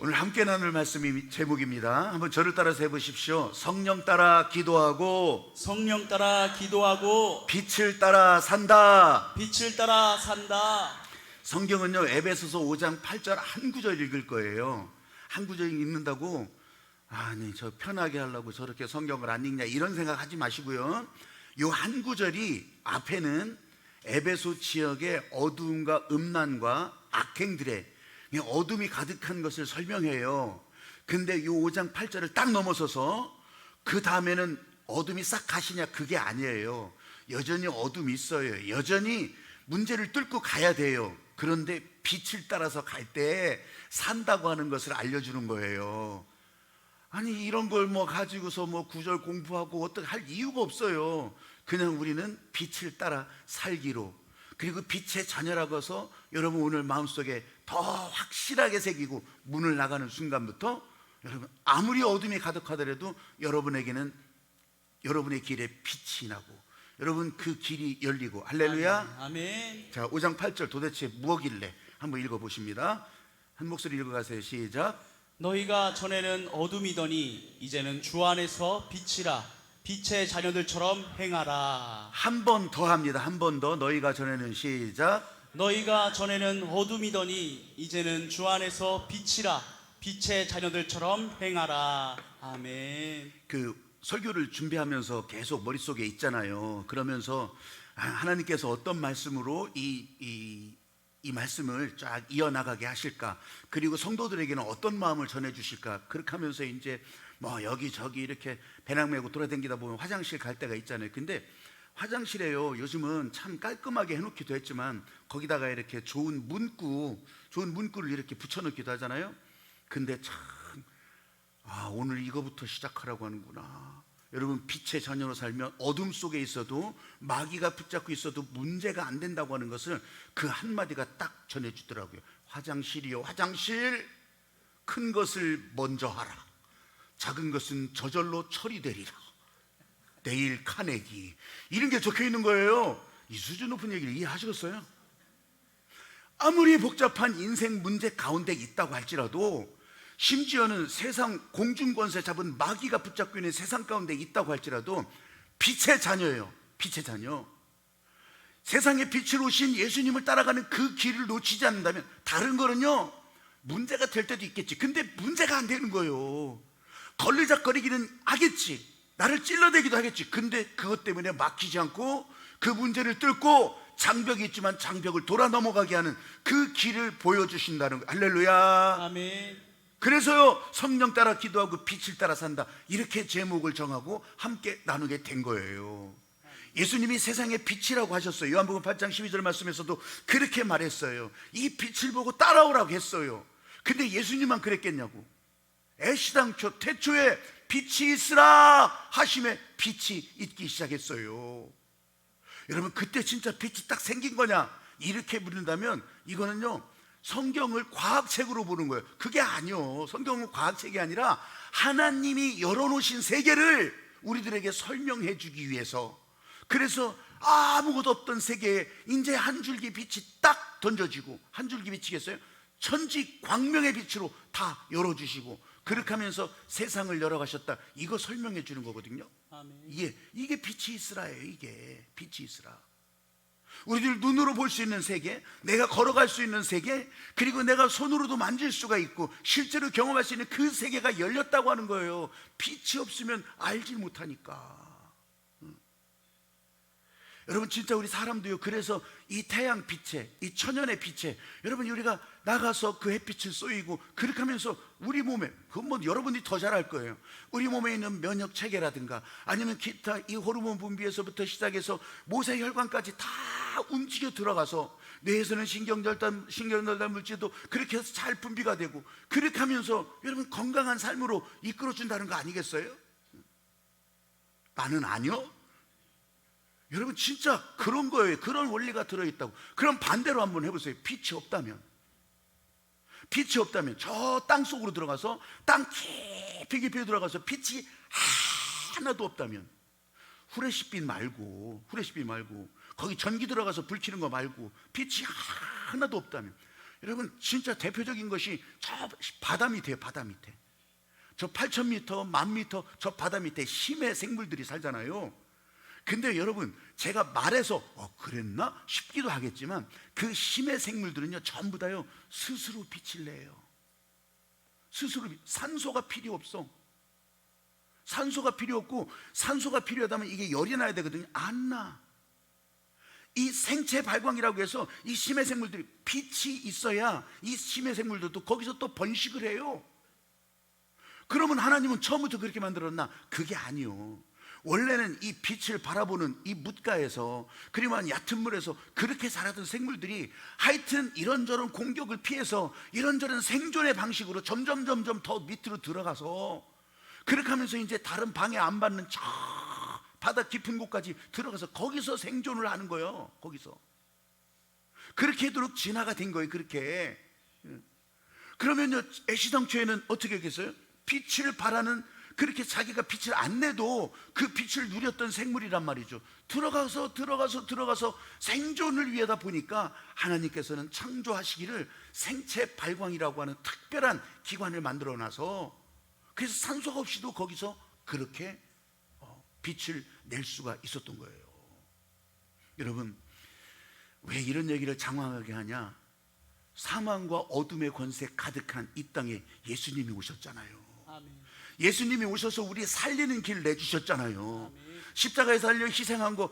오늘 함께 나눌 말씀이 제목입니다. 한번 저를 따라서 해보십시오. 성령 따라 기도하고 성령 따라 기도하고 빛을 따라 산다. 빛을 따라 산다. 성경은요, 에베소서 5장 8절 한 구절 읽을 거예요. 한 구절 읽는다고 아니 저 편하게 하려고 저렇게 성경을 안 읽냐 이런 생각하지 마시고요. 요 한 구절이 앞에는 에베소 지역의 어두움과 음란과 악행들의 어둠이 가득한 것을 설명해요. 근데 요 5장 8절을 딱 넘어서서 그 다음에는 어둠이 싹 가시냐 그게 아니에요. 여전히 어둠이 있어요. 여전히 문제를 뚫고 가야 돼요. 그런데 빛을 따라서 갈 때 산다고 하는 것을 알려주는 거예요. 아니 이런 걸 뭐 가지고서 뭐 구절 공부하고 어떻게 할 이유가 없어요. 그냥 우리는 빛을 따라 살기로, 그리고 빛의 자녀라고 해서 여러분 오늘 마음속에 더 확실하게 새기고 문을 나가는 순간부터 여러분 아무리 어둠이 가득하더라도 여러분에게는 여러분의 길에 빛이 나고 여러분 그 길이 열리고. 할렐루야. 아멘. 자, 5장 8절 도대체 무엇길래 한번 읽어보십니다. 한 목소리 읽어가세요. 시작. 너희가 전에는 어둠이더니 이제는 주 안에서 빛이라. 빛의 자녀들처럼 행하라. 한 번 더 합니다. 한 번 더. 너희가 전에는 시작. 너희가 전에는 어둠이더니 이제는 주 안에서 빛이라. 빛의 자녀들처럼 행하라. 아멘. 그 설교를 준비하면서 계속 머릿속에 있잖아요. 그러면서 하나님께서 어떤 말씀으로 이 말씀을 쫙 이어나가게 하실까, 그리고 성도들에게는 어떤 마음을 전해주실까. 그렇게 하면서 이제 뭐 여기저기 이렇게 배낭 메고 돌아다니다 보면 화장실 갈 때가 있잖아요. 근데 화장실에요, 요즘은 참 깔끔하게 해놓기도 했지만 거기다가 이렇게 좋은 문구를 이렇게 붙여놓기도 하잖아요. 근데 참 오늘 이거부터 시작하라고 하는구나. 여러분, 빛의 자녀로 살면 어둠 속에 있어도 마귀가 붙잡고 있어도 문제가 안 된다고 하는 것을 그 한마디가 딱 전해주더라고요. 화장실이요, 화장실, 큰 것을 먼저 하라. 작은 것은 저절로 처리되리라. 내일 카네기, 이런 게 적혀 있는 거예요. 이 수준 높은 얘기를 이해하시겠어요? 아무리 복잡한 인생 문제 가운데 있다고 할지라도, 심지어는 세상 공중권세 잡은 마귀가 붙잡고 있는 세상 가운데 있다고 할지라도 빛의 자녀예요. 빛의 자녀. 세상에 빛을 오신 예수님을 따라가는 그 길을 놓치지 않는다면 다른 거는요 문제가 될 때도 있겠지. 근데 문제가 안 되는 거예요. 걸리적거리기는 하겠지, 나를 찔러대기도 하겠지. 근데 그것 때문에 막히지 않고 그 문제를 뚫고 장벽이 있지만 장벽을 돌아 넘어가게 하는 그 길을 보여주신다는 거예요. 할렐루야. 아멘. 그래서요, 성령 따라 기도하고 빛을 따라 산다, 이렇게 제목을 정하고 함께 나누게 된 거예요. 예수님이 세상의 빛이라고 하셨어요. 요한복음 8장 12절 말씀에서도 그렇게 말했어요. 이 빛을 보고 따라오라고 했어요. 근데 예수님만 그랬겠냐고. 애시당초 태초에 빛이 있으라 하심에 빛이 있기 시작했어요. 여러분, 그때 진짜 빛이 딱 생긴 거냐 이렇게 묻는다면 이거는요 성경을 과학책으로 보는 거예요. 그게 아니요, 성경은 과학책이 아니라 하나님이 열어놓으신 세계를 우리들에게 설명해 주기 위해서. 그래서 아무것도 없던 세계에 이제 한 줄기 빛이 딱 던져지고, 한 줄기 빛이겠어요? 천지 광명의 빛으로 다 열어주시고, 그렇게 하면서 세상을 열어가셨다, 이거 설명해 주는 거거든요. 아멘. 이게 빛이 있으라예요. 이게 빛이 있으라. 우리들 눈으로 볼 수 있는 세계, 내가 걸어갈 수 있는 세계, 그리고 내가 손으로도 만질 수가 있고 실제로 경험할 수 있는 그 세계가 열렸다고 하는 거예요. 빛이 없으면 알지 못하니까. 여러분, 진짜 우리 사람도요, 그래서 이 태양 빛에, 이 천연의 빛에 여러분 우리가 나가서 그 햇빛을 쏘이고 그렇게 하면서 우리 몸에, 그건 뭐 여러분이 더 잘 알 거예요. 우리 몸에 있는 면역 체계라든가 아니면 기타 이 호르몬 분비에서부터 시작해서 모세혈관까지 다 움직여 들어가서 뇌에서는 신경절단 물질도 그렇게 해서 잘 분비가 되고, 그렇게 하면서 여러분 건강한 삶으로 이끌어준다는 거 아니겠어요? 나는 아니요? 여러분 진짜 그런 거예요. 그런 원리가 들어있다고. 그럼 반대로 한번 해보세요. 빛이 없다면 저 땅속으로 들어가서 땅 깊이 들어가서 빛이 하나도 없다면, 후레쉬빛 말고 거기 전기 들어가서 불 켜는 거 말고 빛이 하나도 없다면, 여러분 진짜 대표적인 것이 저 바다 밑에요. 바다 밑에 저 8,000m, 10,000m 저 바다 밑에 심해 생물들이 살잖아요. 근데 여러분 제가 말해서 그랬나 싶기도 하겠지만 그 심해 생물들은요 전부 다요 스스로 빛을 내요. 스스로 산소가 필요 없어. 산소가 필요 없고, 산소가 필요하다면 이게 열이 나야 되거든요. 안 나. 이 생체 발광이라고 해서 이 심해 생물들이 빛이 있어야 이 심해 생물들도 거기서 또 번식을 해요. 그러면 하나님은 처음부터 그렇게 만들었나? 그게 아니요. 원래는 이 빛을 바라보는 이 뭇가에서, 그리고 얕은 물에서 그렇게 자라던 생물들이 하여튼 이런저런 공격을 피해서 이런저런 생존의 방식으로 점점 더 밑으로 들어가서, 그렇게 하면서 이제 다른 방해 안 받는 저 바다 깊은 곳까지 들어가서 거기서 생존을 하는 거예요. 거기서 그렇게 하도록 진화가 된 거예요. 그렇게. 그러면요 애시당초에는 어떻게 했겠어요? 빛을 바라는, 그렇게 자기가 빛을 안 내도 그 빛을 누렸던 생물이란 말이죠. 들어가서 생존을 위하다 보니까 하나님께서는 창조하시기를 생체 발광이라고 하는 특별한 기관을 만들어 놔서, 그래서 산소가 없이도 거기서 그렇게 빛을 낼 수가 있었던 거예요. 여러분 왜 이런 얘기를 장황하게 하냐? 사망과 어둠의 권세 가득한 이 땅에 예수님이 오셨잖아요. 아멘. 예수님이 오셔서 우리 살리는 길 내주셨잖아요. 아멘. 십자가에 달려 희생한 거,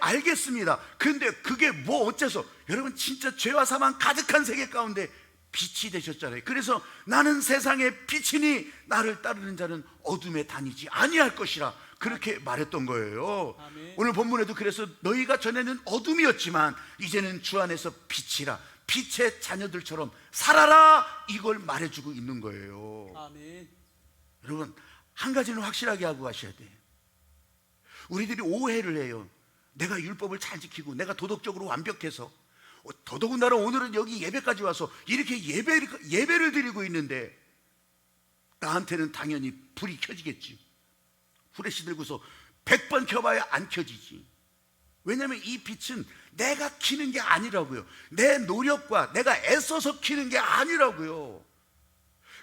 알겠습니다. 근데 그게 뭐 어째서? 여러분 진짜 죄와 사망 가득한 세계 가운데 빛이 되셨잖아요. 그래서 나는 세상의 빛이니 나를 따르는 자는 어둠에 다니지 아니할 것이라 그렇게 말했던 거예요. 아멘. 오늘 본문에도 그래서 너희가 전에는 어둠이었지만 이제는 주 안에서 빛이라, 빛의 자녀들처럼 살아라, 이걸 말해주고 있는 거예요. 아멘. 여러분 한 가지는 확실하게 하고 가셔야 돼요. 우리들이 오해를 해요. 내가 율법을 잘 지키고 내가 도덕적으로 완벽해서, 더더군다나 오늘은 여기 예배까지 와서 이렇게 예배를 드리고 있는데 나한테는 당연히 불이 켜지겠지. 후레쉬 들고서 100번 켜봐야 안 켜지지. 왜냐하면 이 빛은 내가 켜는 게 아니라고요. 내 노력과 내가 애써서 켜는 게 아니라고요.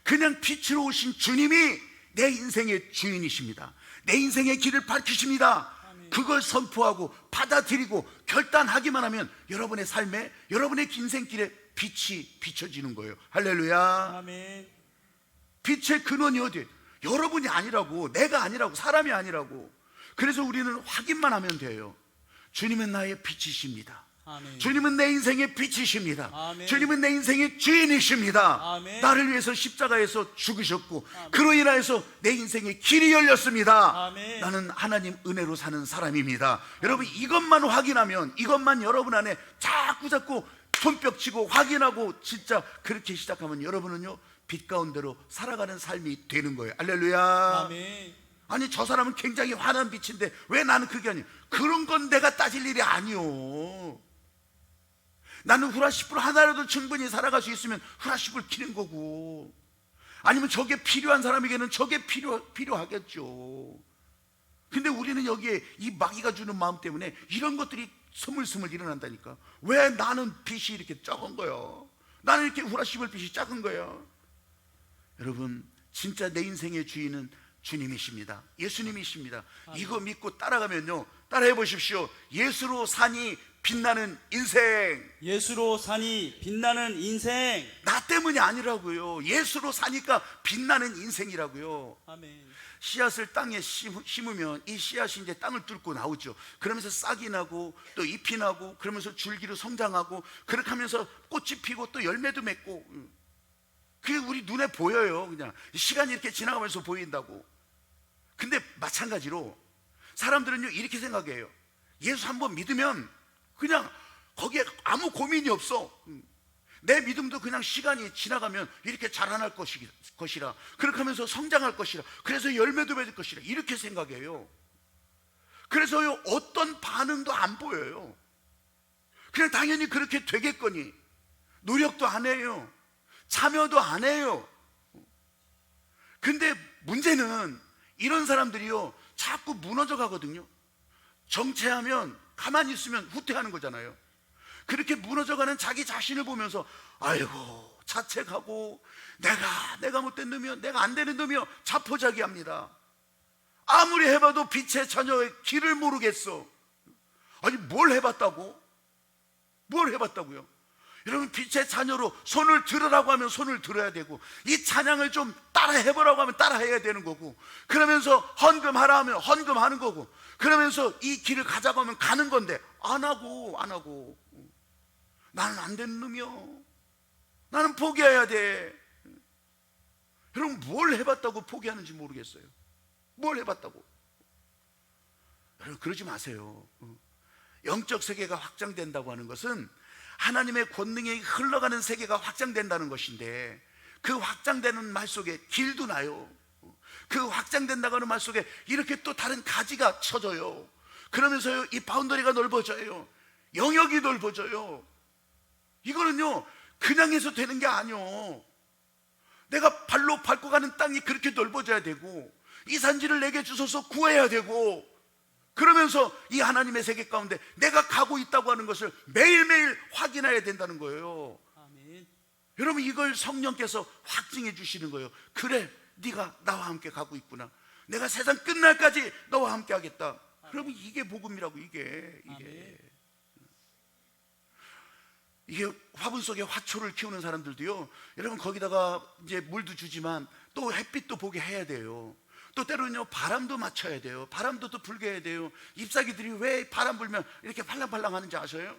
그냥 빛으로 오신 주님이 내 인생의 주인이십니다. 내 인생의 길을 밝히십니다. 아멘. 그걸 선포하고 받아들이고 결단하기만 하면 여러분의 삶에, 여러분의 인생길에 빛이 비춰지는 거예요. 할렐루야. 아멘. 빛의 근원이 어디예요? 여러분이 아니라고, 내가 아니라고, 사람이 아니라고. 그래서 우리는 확인만 하면 돼요. 주님은 나의 빛이십니다. 아멘. 주님은 내 인생의 빛이십니다. 아멘. 주님은 내 인생의 주인이십니다. 아멘. 나를 위해서 십자가에서 죽으셨고 아멘. 그로 인하여서 내 인생의 길이 열렸습니다. 아멘. 나는 하나님 은혜로 사는 사람입니다. 여러분 이것만 확인하면, 이것만 여러분 안에 자꾸 손뼉 치고 확인하고 진짜 그렇게 시작하면 여러분은요 빛 가운데로 살아가는 삶이 되는 거예요. 할렐루야. 아멘. 아니 저 사람은 굉장히 환한 빛인데 왜 나는 그게 아니에요? 그런 건 내가 따질 일이 아니요. 나는 후라시불 하나라도 충분히 살아갈 수 있으면 후라시불 켜는 거고, 아니면 저게 필요한 사람에게는 저게 필요하겠죠. 근데 우리는 여기에 이 마귀가 주는 마음 때문에 이런 것들이 스물스물 일어난다니까. 왜 나는 빛이 이렇게 적은 거예요? 나는 이렇게 후라시불 빛이 작은 거예요? 여러분 진짜 내 인생의 주인은 주님이십니다. 예수님이십니다. 이거 믿고 따라가면요, 따라해 보십시오. 예수로 사니 빛나는 인생. 예수로 사니 빛나는 인생. 나 때문이 아니라고요. 예수로 사니까 빛나는 인생이라고요. 아멘. 씨앗을 땅에 심으면 이 씨앗이 이제 땅을 뚫고 나오죠. 그러면서 싹이 나고 또 잎이 나고 그러면서 줄기로 성장하고 그렇게 하면서 꽃이 피고 또 열매도 맺고, 그게 우리 눈에 보여요. 그냥 시간이 이렇게 지나가면서 보인다고. 근데 마찬가지로 사람들은요 이렇게 생각해요. 예수 한번 믿으면 그냥 거기에 아무 고민이 없어. 내 믿음도 그냥 시간이 지나가면 이렇게 자라날 것이라, 그렇게 하면서 성장할 것이라, 그래서 열매도 맺을 것이라, 이렇게 생각해요. 그래서요 어떤 반응도 안 보여요. 그냥 당연히 그렇게 되겠거니 노력도 안 해요. 참여도 안 해요. 근데 문제는 이런 사람들이요 자꾸 무너져 가거든요. 정체하면, 가만히 있으면 후퇴하는 거잖아요. 그렇게 무너져가는 자기 자신을 보면서 아이고 자책하고 내가 못된 놈이요, 내가 안 되는 놈이요, 자포자기합니다. 아무리 해봐도 빛의 자녀의 길을 모르겠어. 아니 뭘 해봤다고? 뭘 해봤다고요? 여러분, 빛의 자녀로 손을 들으라고 하면 손을 들어야 되고, 이 찬양을 좀 따라 해보라고 하면 따라 해야 되는 거고, 그러면서 헌금하라 하면 헌금하는 거고, 그러면서 이 길을 가자고 하면 가는 건데 안 하고 나는 안 되는 놈이요, 나는 포기해야 돼. 여러분, 뭘 해봤다고 포기하는지 모르겠어요. 뭘 해봤다고. 여러분, 그러지 마세요. 영적 세계가 확장된다고 하는 것은 하나님의 권능이 흘러가는 세계가 확장된다는 것인데, 그 확장되는 말 속에 길도 나요. 그 확장된다고 하는 말 속에 이렇게 또 다른 가지가 쳐져요. 그러면서요, 이 바운더리가 넓어져요. 영역이 넓어져요. 이거는요 그냥 해서 되는 게 아니요. 내가 발로 밟고 가는 땅이 그렇게 넓어져야 되고, 이 산지를 내게 주셔서 구해야 되고, 그러면서 이 하나님의 세계 가운데 내가 가고 있다고 하는 것을 매일매일 확인해야 된다는 거예요. 아멘. 여러분, 이걸 성령께서 확증해 주시는 거예요. 그래, 네가 나와 함께 가고 있구나. 내가 세상 끝날까지 너와 함께 하겠다. 그러면 이게 복음이라고. 이게 화분 속에 화초를 키우는 사람들도요, 여러분, 거기다가 이제 물도 주지만 또 햇빛도 보게 해야 돼요. 또 때로는요 바람도 맞춰야 돼요. 바람도 또 불게 해야 돼요. 잎사귀들이 왜 바람 불면 이렇게 팔랑팔랑 하는지 아셔요?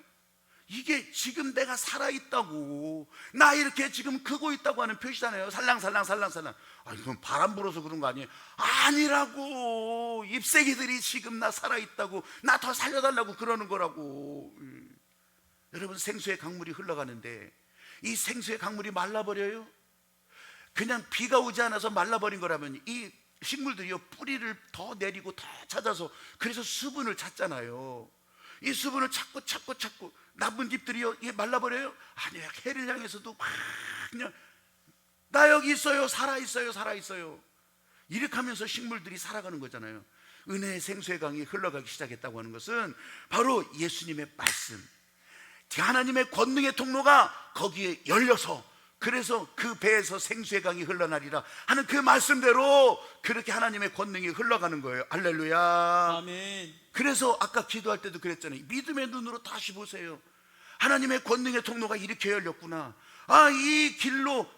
이게 지금 내가 살아있다고, 나 이렇게 지금 크고 있다고 하는 표시잖아요. 살랑살랑. 아니, 그럼 바람 불어서 그런 거 아니에요? 아니라고. 잎사귀들이 지금 나 살아있다고, 나 더 살려달라고 그러는 거라고. 여러분, 생수의 강물이 흘러가는데 이 생수의 강물이 말라버려요? 그냥 비가 오지 않아서 말라버린 거라면 이 식물들이요 뿌리를 더 내리고 더 찾아서, 그래서 수분을 찾잖아요. 이 수분을 찾고 나쁜 잎들이요 이게 말라버려요? 아니에요. 해를 향해서도 막 그냥 나 여기 있어요, 살아있어요. 이렇게 하면서 식물들이 살아가는 거잖아요. 은혜의 생수의 강이 흘러가기 시작했다고 하는 것은 바로 예수님의 말씀, 하나님의 권능의 통로가 거기에 열려서, 그래서 그 배에서 생수의 강이 흘러나리라 하는 그 말씀대로 그렇게 하나님의 권능이 흘러가는 거예요. 할렐루야. 아멘. 그래서 아까 기도할 때도 그랬잖아요. 믿음의 눈으로 다시 보세요. 하나님의 권능의 통로가 이렇게 열렸구나. 이 길로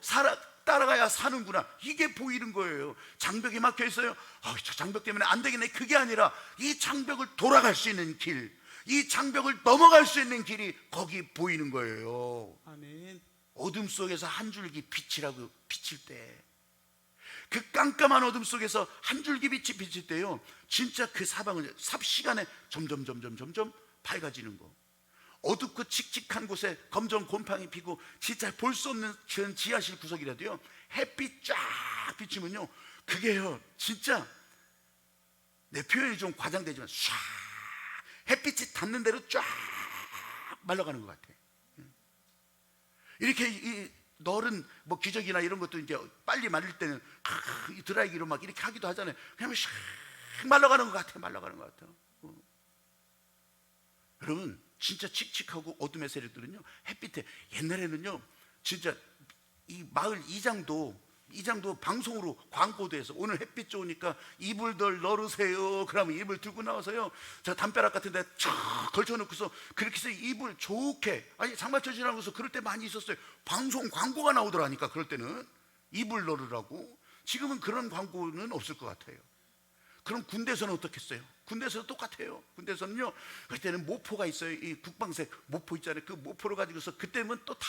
따라가야 사는구나. 이게 보이는 거예요. 장벽이 막혀 있어요. 저 장벽 때문에 안 되겠네. 그게 아니라 이 장벽을 돌아갈 수 있는 길, 이 장벽을 넘어갈 수 있는 길이 거기 보이는 거예요. 아멘. 어둠 속에서 한 줄기 빛이라고 비칠 때, 그 깜깜한 어둠 속에서 한 줄기 빛이 비칠 때요, 진짜 그 사방을 삽시간에 점점 밝아지는 거. 어둡고 칙칙한 곳에 검정 곰팡이 피고 진짜 볼 수 없는 그런 지하실 구석이라도요, 햇빛 쫙 비치면요, 그게요 진짜, 내 표현이 좀 과장되지만 唰 햇빛이 닿는 대로 쫙 말라가는 것 같아. 이렇게 이 널은 뭐 기저귀나 이런 것도 이제 빨리 말릴 때는 이 드라이기로 막 이렇게 하기도 하잖아요. 그냥 샥 말라가는 것 같아. 여러분, 진짜 칙칙하고 어둠의 세력들은요, 햇빛에, 옛날에는요 진짜 이 마을 이장도 방송으로 광고도 해서, 오늘 햇빛 좋으니까 이불들 널으세요. 그러면 이불 들고 나와서요, 저 담벼락 같은 데 쫙 걸쳐놓고서 그렇게 해서 이불 좋게, 장마철 지나고서 그럴 때 많이 있었어요. 방송 광고가 나오더라니까. 그럴 때는 이불 널으라고. 지금은 그런 광고는 없을 것 같아요. 그럼 군대에서는 어떻겠어요? 군대에서도 똑같아요. 군대에서는요, 그때는 모포가 있어요. 이 국방색 모포 있잖아요. 그 모포를 가지고서, 그때는 또 다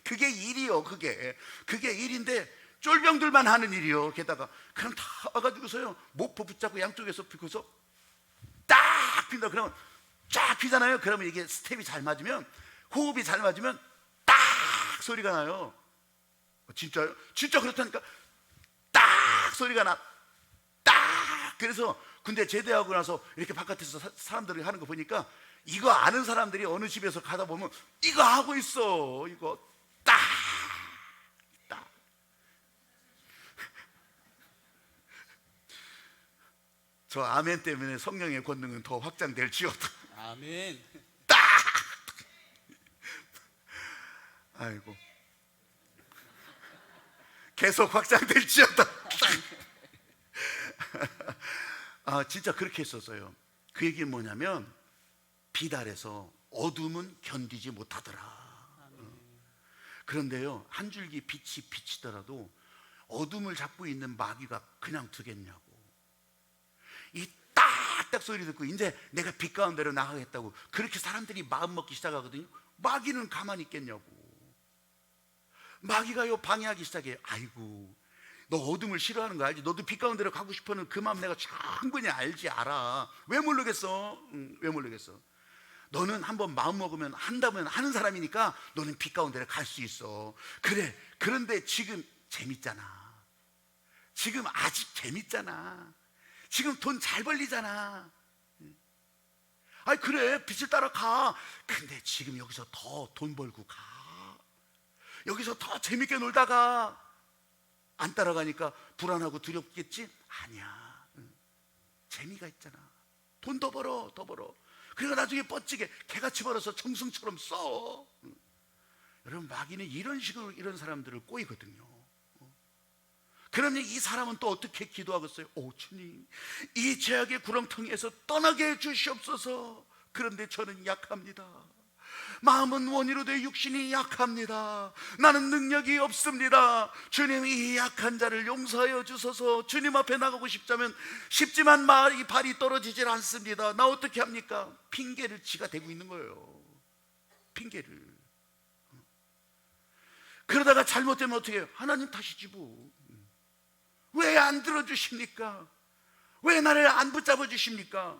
그게 일이요. 그게 일인데 쫄병들만 하는 일이요. 게다가 그럼 다 와가지고서요, 모포 붙잡고 양쪽에서 피고서 딱 핀다. 그러면 쫙 피잖아요. 그러면 이게 스텝이 잘 맞으면, 호흡이 잘 맞으면 딱 소리가 나요. 진짜요? 진짜 그렇다니까. 딱 소리가 나. 딱. 그래서 군대 제대하고 나서 이렇게 바깥에서 사람들이 하는 거 보니까, 이거 아는 사람들이 어느 집에서 가다 보면 이거 하고 있어. 이거 딱. 저 아멘 때문에 성령의 권능은 더 확장될지어다. 아멘. 딱. 아이고. 계속 확장될지어다. 진짜 그렇게 했었어요. 그 얘기는 뭐냐면 빛 아래서 어둠은 견디지 못하더라. 그런데요, 한 줄기 빛이 비치더라도 어둠을 잡고 있는 마귀가 그냥 두겠냐고. 이 딱딱 소리 듣고 이제 내가 빛 가운데로 나가겠다고 그렇게 사람들이 마음 먹기 시작하거든요. 마귀는 가만히 있겠냐고. 마귀가요 방해하기 시작해요. 아이고, 너 어둠을 싫어하는 거 알지? 너도 빛 가운데로 가고 싶어하는 그 마음 내가 충분히 알아. 왜 모르겠어? 왜 모르겠어? 너는 한번 마음 먹으면 한다면 하는 사람이니까 너는 빛 가운데로 갈 수 있어. 그래. 그런데 지금 재밌잖아. 지금 아직 재밌잖아. 지금 돈 잘 벌리잖아. 아이 그래, 빛을 따라가. 근데 지금 여기서 더 돈 벌고 가. 여기서 더 재밌게 놀다가 안 따라가니까 불안하고 두렵겠지? 아니야. 재미가 있잖아. 돈 더 벌어, 더 벌어. 그리고 나중에 뻗치게 개같이 벌어서 정승처럼 써. 여러분, 마귀는 이런 식으로 이런 사람들을 꼬이거든요. 그러면 이 사람은 또 어떻게 기도하겠어요? 오 주님, 이 죄악의 구렁텅이에서 떠나게 해주시옵소서. 그런데 저는 약합니다. 마음은 원이로되 육신이 약합니다. 나는 능력이 없습니다. 주님, 이 약한 자를 용서하여 주소서. 주님 앞에 나가고 싶지만 발이 떨어지질 않습니다. 나 어떻게 합니까? 핑계를 지가 대고 있는 거예요. 핑계를. 그러다가 잘못되면 어떻게 해요? 하나님 탓이지 뭐. 왜 안 들어주십니까? 왜 나를 안 붙잡아 주십니까?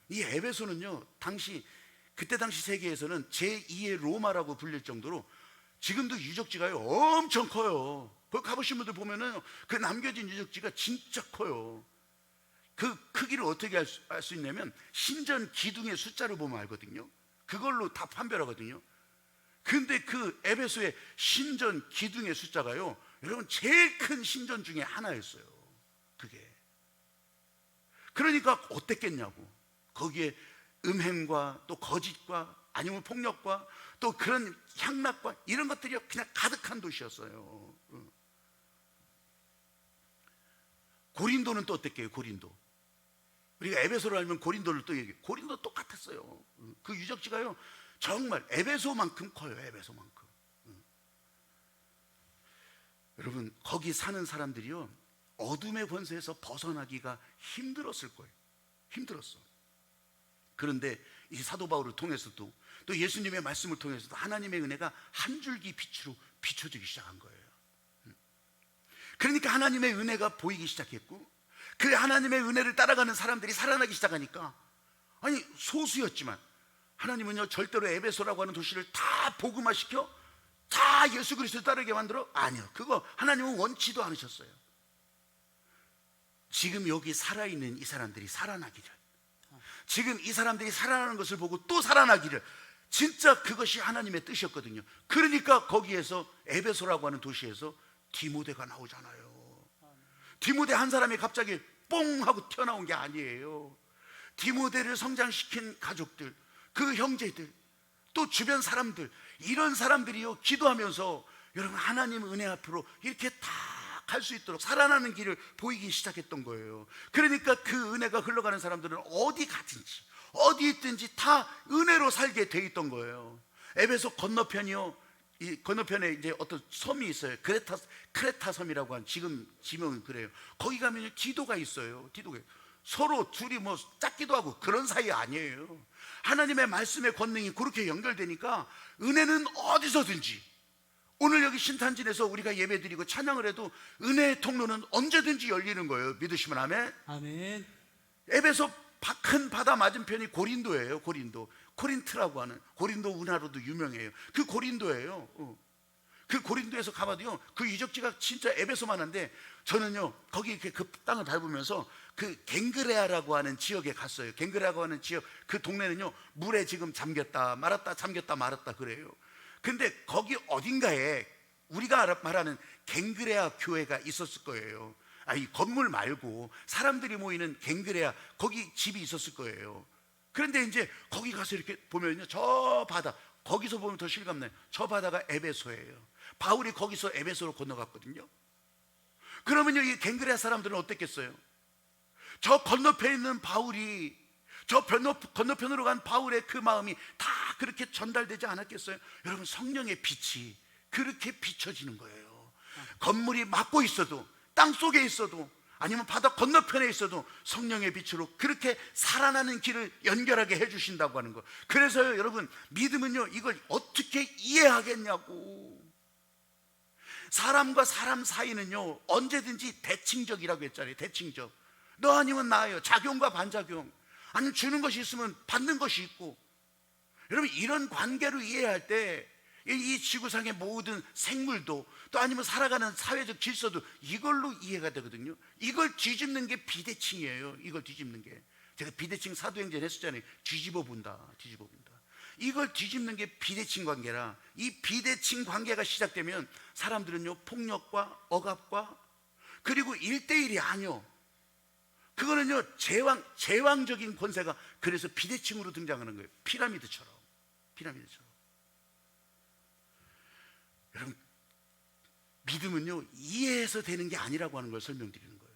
이 에베소는요, 그때 당시 세계에서는 제2의 로마라고 불릴 정도로 지금도 유적지가요 엄청 커요. 거기 가보신 분들 보면은 그 남겨진 유적지가 진짜 커요. 그 크기를 어떻게 알 수 있냐면 신전 기둥의 숫자를 보면 알거든요. 그걸로 다 판별하거든요. 근데 그 에베소의 신전 기둥의 숫자가요, 여러분 제일 큰 신전 중에 하나였어요. 그게. 그러니까 어땠겠냐고. 거기에 음행과 또 거짓과 아니면 폭력과 또 그런 향락과 이런 것들이 그냥 가득한 도시였어요. 고린도는 또 어땠게요? 고린도. 우리가 에베소를 알면 고린도를 또 얘기해요. 고린도 똑같았어요. 그 유적지가요 정말 에베소만큼 커요. 에베소만큼. 여러분, 거기 사는 사람들이요 어둠의 권세에서 벗어나기가 힘들었을 거예요. 힘들었어. 그런데 이 사도 바울을 통해서도 또 예수님의 말씀을 통해서도 하나님의 은혜가 한 줄기 빛으로 비춰지기 시작한 거예요. 그러니까 하나님의 은혜가 보이기 시작했고, 그 하나님의 은혜를 따라가는 사람들이 살아나기 시작하니까, 아니 소수였지만 하나님은요 절대로 에베소라고 하는 도시를 다 복음화시켜 다 예수 그리스도 따르게 만들어? 아니요. 그거 하나님은 원치도 않으셨어요. 지금 여기 살아있는 이 사람들이 살아나기를, 지금 이 사람들이 살아나는 것을 보고 또 살아나기를, 진짜 그것이 하나님의 뜻이었거든요. 그러니까 거기에서 에베소라고 하는 도시에서 디모데가 나오잖아요. 디모데 한 사람이 갑자기 뽕 하고 튀어나온 게 아니에요. 디모데를 성장시킨 가족들, 그 형제들, 또 주변 사람들, 이런 사람들이요 기도하면서 여러분 하나님 은혜 앞으로 이렇게 다 갈 수 있도록 살아나는 길을 보이기 시작했던 거예요. 그러니까 그 은혜가 흘러가는 사람들은 어디 가든지 어디 있든지 다 은혜로 살게 돼 있던 거예요. 에베소 건너편이요, 이 건너편에 이제 어떤 섬이 있어요. 크레타 섬이라고 한, 지금 지명은 그래요. 거기 가면 기도가 있어요. 기도가 서로 둘이 뭐 짝기도 하고 그런 사이 아니에요. 하나님의 말씀의 권능이 그렇게 연결되니까 은혜는 어디서든지, 오늘 여기 신탄진에서 우리가 예배드리고 찬양을 해도 은혜의 통로는 언제든지 열리는 거예요. 믿으시면 아멘. 아멘. 에베소 큰 바다 맞은편이 고린도예요. 코린트라고 하는, 고린도 운하로도 유명해요. 그 고린도예요. 그 고린도에서 가봐도요 그 유적지가 진짜 에베소만 한데, 저는요 거기 이렇게 그 땅을 밟으면서 그 갱그레아라고 하는 지역에 갔어요. 갱그레아라고 하는 지역, 그 동네는요 물에 지금 잠겼다 말았다 잠겼다 말았다 그래요. 근데 거기 어딘가에 우리가 말하는 갱그레아 교회가 있었을 거예요. 이 건물 말고 사람들이 모이는 갱그레아, 거기 집이 있었을 거예요. 그런데 이제 거기 가서 이렇게 보면요 저 바다, 거기서 보면 더 실감나요. 저 바다가 에베소예요. 바울이 거기서 에베소로 건너갔거든요. 그러면요, 이 갱그레아 사람들은 어땠겠어요? 저 건너편에 있는 바울이, 저 건너편으로 간 바울의 그 마음이 다 그렇게 전달되지 않았겠어요? 여러분, 성령의 빛이 그렇게 비춰지는 거예요. 건물이 막고 있어도, 땅 속에 있어도, 아니면 바다 건너편에 있어도 성령의 빛으로 그렇게 살아나는 길을 연결하게 해주신다고 하는 거. 그래서요, 여러분, 믿음은요, 이걸 어떻게 이해하겠냐고. 사람과 사람 사이는요, 언제든지 대칭적이라고 했잖아요. 대칭적. 너 아니면 나예요. 작용과 반작용. 아니면 주는 것이 있으면 받는 것이 있고. 여러분, 이런 관계로 이해할 때 이 지구상의 모든 생물도, 또 아니면 살아가는 사회적 질서도 이걸로 이해가 되거든요. 이걸 뒤집는 게 비대칭이에요. 이걸 뒤집는 게. 제가 비대칭 사도행전 했었잖아요. 뒤집어 본다. 뒤집어 본다. 이걸 뒤집는 게 비대칭 관계라, 이 비대칭 관계가 시작되면 사람들은요, 폭력과 억압과, 그리고 1대1이 아니요, 그거는요, 제왕적인 권세가, 그래서 비대칭으로 등장하는 거예요. 피라미드처럼. 여러분, 믿음은요, 이해해서 되는 게 아니라고 하는 걸 설명드리는 거예요.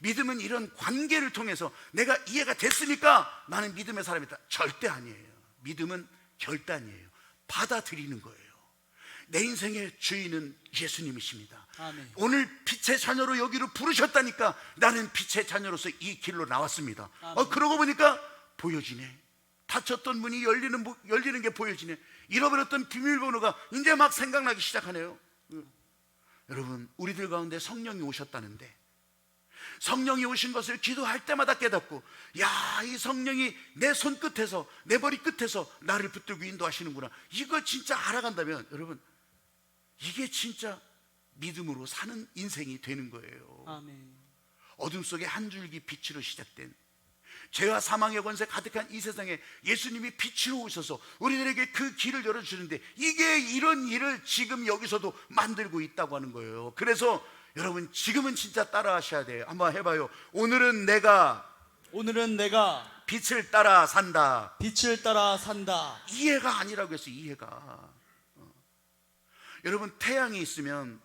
믿음은 이런 관계를 통해서 내가 이해가 됐으니까 나는 믿음의 사람이다. 절대 아니에요. 믿음은 결단이에요. 받아들이는 거예요. 내 인생의 주인은 예수님이십니다. 아멘. 오늘 빛의 자녀로 여기로 부르셨다니까 나는 빛의 자녀로서 이 길로 나왔습니다. 그러고 보니까 보여지네. 닫혔던 문이 열리는 게 보여지네. 잃어버렸던 비밀번호가 이제 막 생각나기 시작하네요. 여러분, 우리들 가운데 성령이 오셨다는데, 성령이 오신 것을 기도할 때마다 깨닫고, 야, 이 성령이 내 손끝에서, 내 머리 끝에서 나를 붙들고 인도하시는구나, 이걸 진짜 알아간다면 여러분, 이게 진짜 믿음으로 사는 인생이 되는 거예요. 아멘. 어둠 속에 한 줄기 빛으로 시작된, 죄와 사망의 권세 가득한 이 세상에 예수님이 빛으로 오셔서 우리들에게 그 길을 열어주는데, 이게 이런 일을 지금 여기서도 만들고 있다고 하는 거예요. 그래서 여러분, 지금은 진짜 따라 하셔야 돼요. 한번 해봐요. 오늘은 내가 빛을 따라 산다. 이해가 아니라고 했어요. 이해가. 여러분, 태양이 있으면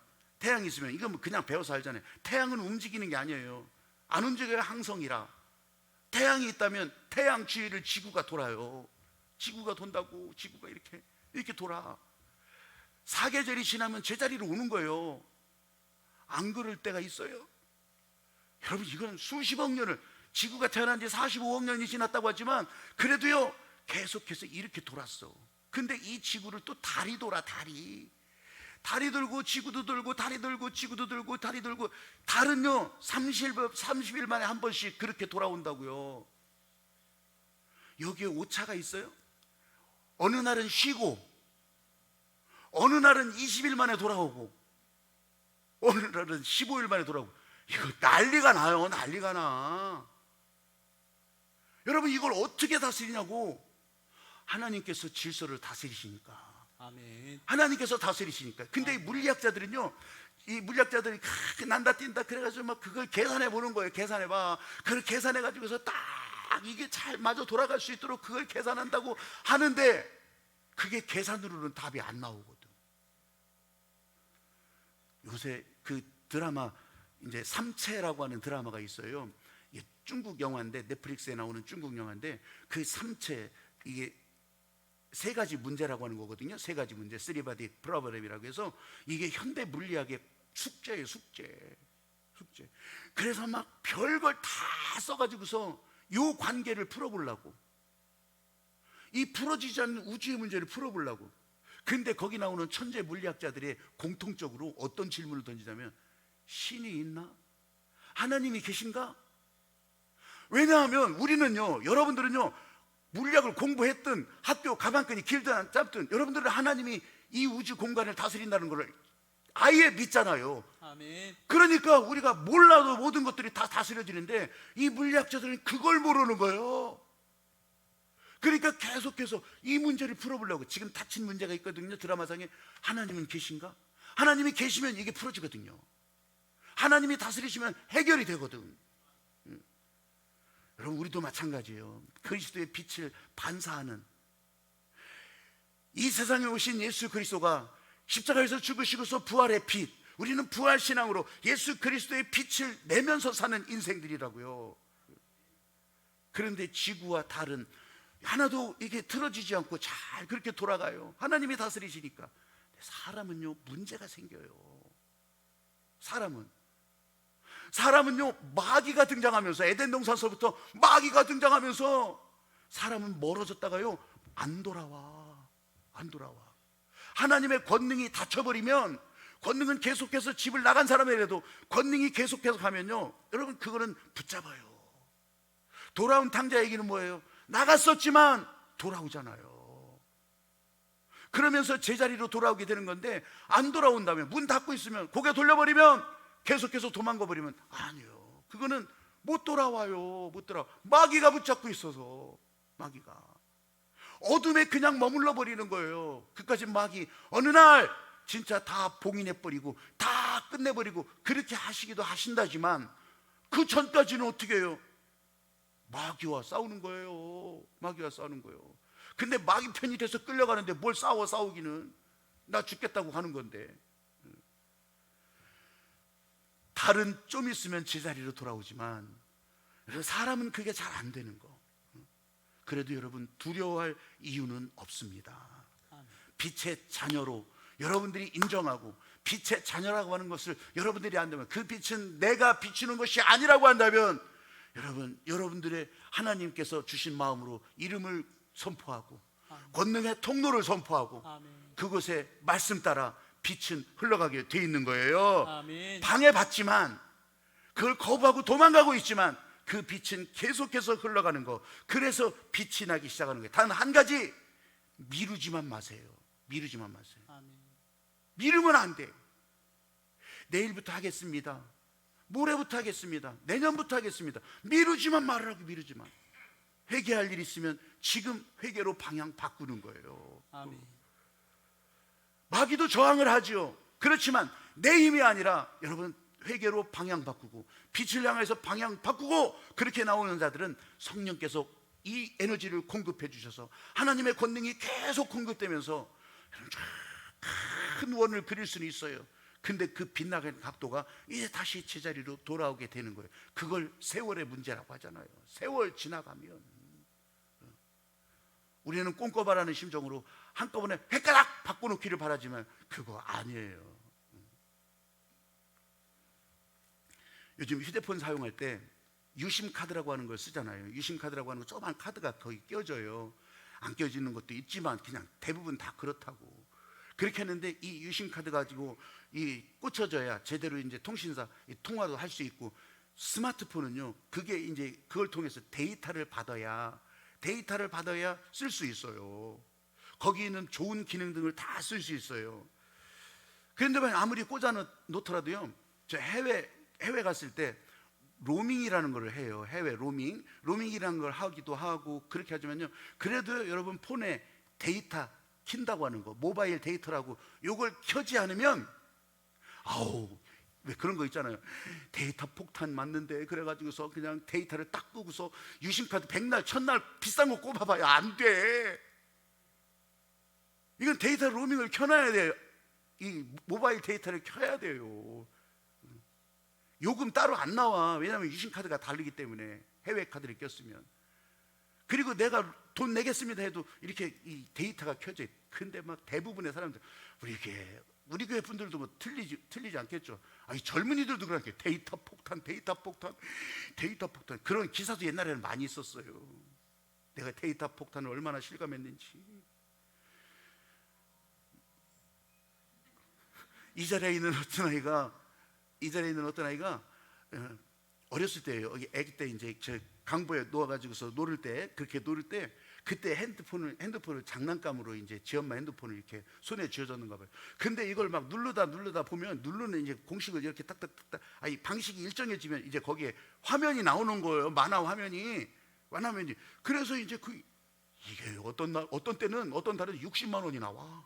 이건 뭐 그냥 배워서 알잖아요. 태양은 움직이는 게 아니에요. 안 움직여요. 항성이라. 태양이 있다면 태양 주위를 지구가 돌아요. 지구가 돈다고. 지구가 이렇게 돌아. 사계절이 지나면 제자리로 오는 거예요. 안 그럴 때가 있어요. 여러분, 이건 수십억 년을, 지구가 태어난 지 45억 년이 지났다고 하지만 그래도요, 계속해서 이렇게 돌았어. 근데 이 지구를 또 달이 돌아. 달이 돌고 지구도 돌고, 달이 돌고 지구도 돌고, 달이 돌고. 달은요 30일 만에 한 번씩 그렇게 돌아온다고요. 여기에 오차가 있어요. 어느 날은 쉬고, 어느 날은 20일 만에 돌아오고, 어느 날은 15일 만에 돌아오고. 이거 난리가 나요. 난리가 나. 여러분, 이걸 어떻게 다스리냐고. 하나님께서 질서를 다스리시니까. 아멘. 하나님께서 다스리시니까. 근데 이 물리학자들은요, 이 물리학자들이 난다 뛴다 그래가지고 막 그걸 계산해 보는 거예요. 계산해봐. 그걸 계산해 가지고서 딱 이게 잘 맞아 돌아갈 수 있도록 그걸 계산한다고 하는데, 그게 계산으로는 답이 안 나오거든. 요새 그 드라마, 이제 삼체라고 하는 드라마가 있어요. 이게 중국 영화인데, 넷플릭스에 나오는 중국 영화인데, 그 삼체, 이게 세 가지 문제라고 하는 거거든요. 세 가지 문제, 쓰리바디 프로블렘이라고 해서 이게 현대 물리학의 숙제예요. 숙제. 그래서 막 별걸 다 써가지고서 요 관계를 풀어보려고, 이 풀어지지 않는 우주의 문제를 풀어보려고. 근데 거기 나오는 천재 물리학자들의 공통적으로 어떤 질문을 던지냐면, 신이 있나? 하나님이 계신가? 왜냐하면 우리는요, 여러분들은요, 물리학을 공부했든 학교 가방끈이 길든 짧든 여러분들은 하나님이 이 우주 공간을 다스린다는 것을 아예 믿잖아요. 아멘. 그러니까 우리가 몰라도 모든 것들이 다 다스려지는데, 이 물리학자들은 그걸 모르는 거예요. 그러니까 계속해서 이 문제를 풀어보려고. 지금 닫힌 문제가 있거든요. 드라마상에. 하나님은 계신가? 하나님이 계시면 이게 풀어지거든요. 하나님이 다스리시면 해결이 되거든. 여러분, 우리도 마찬가지예요. 그리스도의 빛을 반사하는, 이 세상에 오신 예수 그리스도가 십자가에서 죽으시고서 부활의 빛, 우리는 부활 신앙으로 예수 그리스도의 빛을 내면서 사는 인생들이라고요. 그런데 지구와 달은 하나도 이게 틀어지지 않고 잘 그렇게 돌아가요. 하나님이 다스리시니까. 사람은요, 문제가 생겨요. 사람은요, 마귀가 등장하면서, 에덴 동산서부터 마귀가 등장하면서 사람은 멀어졌다가요, 안 돌아와. 하나님의 권능이 닫혀버리면, 권능은 계속해서 집을 나간 사람이라도 권능이 계속해서 가면요, 여러분, 그거는 붙잡아요. 돌아온 탕자 얘기는 뭐예요? 나갔었지만 돌아오잖아요. 그러면서 제자리로 돌아오게 되는 건데, 안 돌아온다면, 문 닫고 있으면, 고개 돌려버리면, 계속해서 도망가 버리면, 아니요, 그거는 못 돌아와요. 마귀가 붙잡고 있어서. 마귀가 어둠에 그냥 머물러 버리는 거예요. 그까지 마귀 어느 날 진짜 다 봉인해버리고 다 끝내버리고 그렇게 하시기도 하신다지만, 그 전까지는 어떻게 해요? 마귀와 싸우는 거예요. 근데 마귀 편이 돼서 끌려가는데 뭘 싸우기는. 나 죽겠다고 하는 건데. 달은 좀 있으면 제자리로 돌아오지만 사람은 그게 잘 안 되는 거. 그래도 여러분, 두려워할 이유는 없습니다. 빛의 자녀로 여러분들이 인정하고, 빛의 자녀라고 하는 것을 여러분들이 안다면, 그 빛은 내가 비추는 것이 아니라고 한다면, 여러분들의 하나님께서 주신 마음으로 이름을 선포하고, 권능의 통로를 선포하고, 그곳에 말씀 따라 빛은 흘러가게 돼 있는 거예요. 방해받지만, 그걸 거부하고 도망가고 있지만 그 빛은 계속해서 흘러가는 거. 그래서 빛이 나기 시작하는 거예요. 단 한 가지, 미루지만 마세요. 미루면 안 돼. 내일부터 하겠습니다, 모레부터 하겠습니다, 내년부터 하겠습니다. 미루지만 말으라고. 회개할 일 있으면 지금 회개로 방향 바꾸는 거예요. 마귀도 저항을 하죠. 그렇지만 내 힘이 아니라, 여러분, 회개로 방향 바꾸고 빛을 향해서 방향 바꾸고, 그렇게 나오는 자들은 성령께서 이 에너지를 공급해 주셔서 하나님의 권능이 계속 공급되면서 큰 원을 그릴 수는 있어요. 근데 그 빛나는 각도가 이제 다시 제자리로 돌아오게 되는 거예요. 그걸 세월의 문제라고 하잖아요. 세월 지나가면 우리는 꿈꿔바라는 심정으로 한꺼번에 헷가닥 바꿔놓기를 바라지만 그거 아니에요. 요즘 휴대폰 사용할 때 유심 카드라고 하는 걸 쓰잖아요. 유심 카드라고 하는 거, 조그만 카드가 거기 껴져요. 안 껴지는 것도 있지만 그냥 대부분 다 그렇다고. 그렇게 했는데 이 유심 카드 가지고 이 꽂혀져야 제대로 이제 통신사 통화도 할 수 있고, 스마트폰은요, 그게 이제 그걸 통해서 데이터를 받아야 쓸 수 있어요. 거기 있는 좋은 기능 등을 다 쓸 수 있어요. 그런데 아무리 꽂아 놓더라도요, 저 해외 갔을 때 로밍이라는 걸 해요. 해외 로밍이라는 걸 하기도 하고 그렇게 하지만요, 그래도 여러분 폰에 데이터 킨다고 하는 거, 모바일 데이터라고, 요걸 켜지 않으면, 왜 그런 거 있잖아요. 데이터 폭탄 맞는데 그래가지고서 그냥 데이터를 딱 끄고서 유심카드 100날 1000날 비싼 거 꼽아봐요. 안 돼. 이건 데이터 로밍을 켜놔야 돼요. 이 모바일 데이터를 켜야 돼요. 요금 따로 안 나와. 왜냐하면 유심카드가 다르기 때문에, 해외 카드를 꼈으면. 그리고 내가 돈 내겠습니다 해도 이렇게 이 데이터가 켜져. 근데 막 대부분의 사람들, 우리 교회 분들도 뭐 틀리지 않겠죠. 아니, 젊은이들도 그렇게 데이터 폭탄 그런 기사도 옛날에는 많이 있었어요. 내가 데이터 폭탄을 얼마나 실감했는지. 이 자리에 있는 어떤 아이가 어렸을 때예요. 아기 때 이제 저 강보에 누워가지고서 그렇게 놀을 때 그때 핸드폰을 장난감으로 이제 지 엄마 핸드폰을 이렇게 손에 쥐어줬는가 봐요. 근데 이걸 막 누르다 보면, 누르는 이제 공식을 이렇게 딱딱딱딱, 방식이 일정해지면 이제 거기에 화면이 나오는 거예요. 만화 화면이. 그래서 이제 이게 어떤 때는 어떤 달에 60만 원이 나와.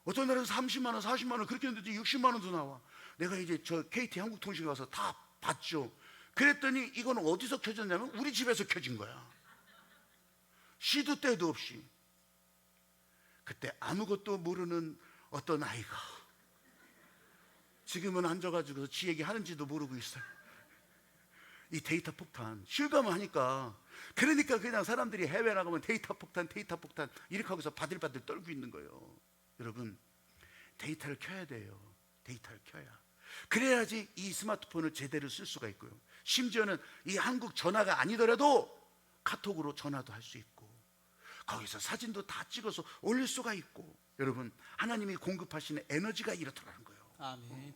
어떤 날은 30만 원, 40만 원 그렇게 했는데 60만 원도 나와. 내가 이제 저 KT 한국통신 가서 다 봤죠. 그랬더니 이건 어디서 켜졌냐면 우리 집에서 켜진 거야. 시도 때도 없이. 그때 아무것도 모르는 어떤 아이가 지금은 앉아가지고 지 얘기 하는지도 모르고 있어요. 이 데이터 폭탄 실감하니까, 그러니까 그냥 사람들이 해외 나가면 데이터 폭탄 이렇게 하고서 바들바들 떨고 있는 거예요. 여러분, 데이터를 켜야 돼요. 데이터를 켜야, 그래야지 이 스마트폰을 제대로 쓸 수가 있고요. 심지어는 이 한국 전화가 아니더라도 카톡으로 전화도 할 수 있고, 거기서 사진도 다 찍어서 올릴 수가 있고, 여러분, 하나님이 공급하시는 에너지가 이렇더라는 거예요. 아멘.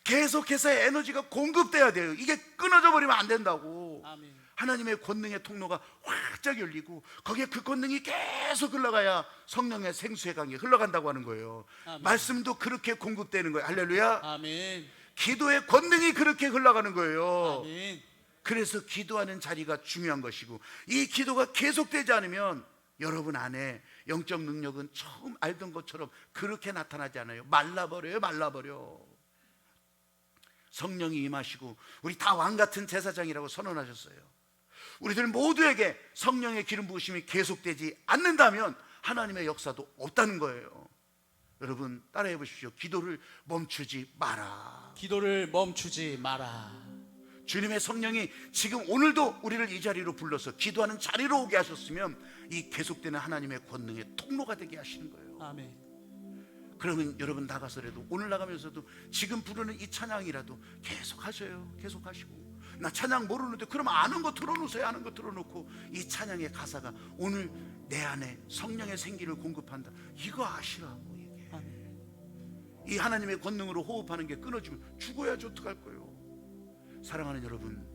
계속해서 에너지가 공급돼야 돼요. 이게 끊어져 버리면 안 된다고. 아멘. 하나님의 권능의 통로가 활짝 열리고, 거기에 그 권능이 계속 흘러가야 성령의 생수의 강이 흘러간다고 하는 거예요. 아멘. 말씀도 그렇게 공급되는 거예요. 할렐루야. 아멘. 기도의 권능이 그렇게 흘러가는 거예요. 아멘. 그래서 기도하는 자리가 중요한 것이고, 이 기도가 계속되지 않으면 여러분 안에 영적 능력은 처음 알던 것처럼 그렇게 나타나지 않아요. 말라버려요. 말라버려. 성령이 임하시고 우리 다 왕같은 제사장이라고 선언하셨어요. 우리들 모두에게 성령의 기름 부으심이 계속되지 않는다면 하나님의 역사도 없다는 거예요. 여러분, 따라해 보십시오. 기도를 멈추지 마라. 기도를 멈추지 마라. 주님의 성령이 지금 오늘도 우리를 이 자리로 불러서 기도하는 자리로 오게 하셨으면 이 계속되는 하나님의 권능의 통로가 되게 하시는 거예요. 아멘. 그러면 여러분 나가서라도, 오늘 나가면서도 지금 부르는 이 찬양이라도 계속 하셔요. 계속 하시고, 나 찬양 모르는데 그럼 아는 거 틀어놓으세요. 아는 거 틀어놓고 이 찬양의 가사가 오늘 내 안에 성령의 생기를 공급한다, 이거 아시라고. 이게 아멘. 이 하나님의 권능으로 호흡하는 게 끊어지면 죽어야지 어떡할 거예요. 사랑하는 여러분,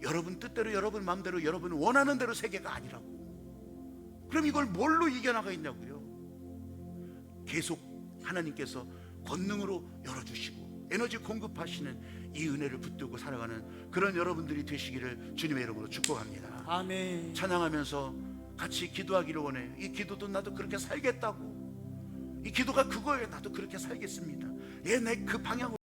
여러분 뜻대로, 여러분 마음대로, 여러분 원하는 대로 세계가 아니라고. 그럼 이걸 뭘로 이겨나가겠냐고요. 계속 하나님께서 권능으로 열어주시고 에너지 공급하시는 이 은혜를 붙들고 살아가는 그런 여러분들이 되시기를 주님의 이름으로 축복합니다. 아멘. 찬양하면서 같이 기도하기를 원해요. 이 기도도 나도 그렇게 살겠다고, 이 기도가 그거예요. 나도 그렇게 살겠습니다. 내 그 방향으로